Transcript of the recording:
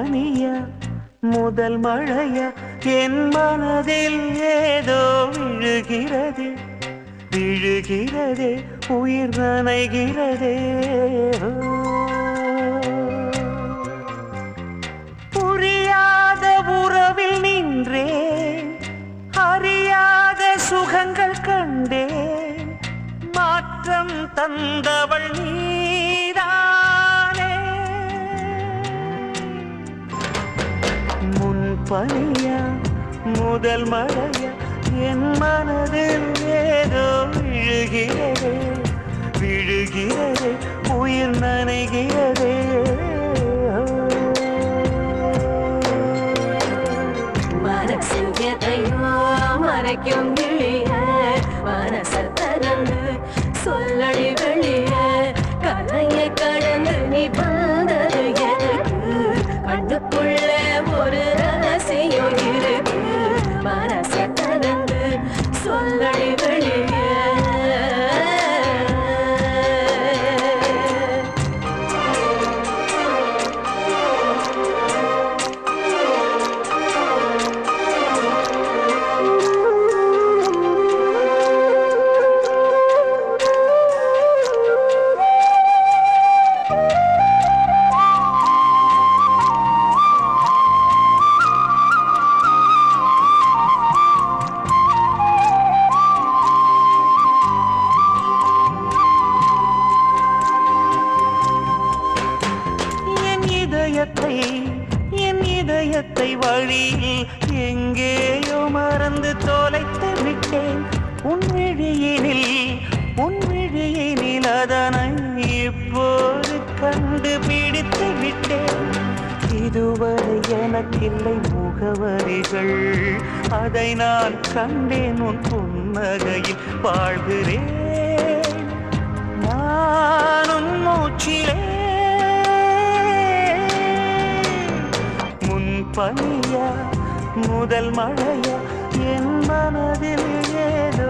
பனியா முதல் மழையா என் மனதில் ஏதோ விழுகிறது விழுகிறதே உயிர் நனைகிறதே புரியாத உறவில் நின்றேன் அறியாத சுகங்கள் கண்டேன் மாற்றம் தந்தவள் நீதானே முன்பனியா முதல் மழையா என் மனதில் ஏதோ விழுகிறதே விழுகிறதே உயிர் நனைகிறதே மனசில் எதையோ மறைக்கும் கிளிய மனசை திறந்து சொல்லடி வெளிய கலையை கடந்து நீ வந்தது எதுக்கு கண்ணுக்குள்ள ஒரு ரகசியம் இருக்கு மனசை திறந்து சொல்லடி வெளிய என் இதயத்தை வழியில் எங்கேயோ மறந்து தொலைத்து விட்டேன் உன் விழியினில் அதனை இப்போது கண்டுபிடித்து விட்டேன் இதுவரை எனக்கில்லை முகவரிகள் அதை நான் கண்டேன் உன் புன்னகையில் வாழ்கிறேன் நானும் மூச்சிலே பனியா முதல் மழையா என் மனதில் ஏதோ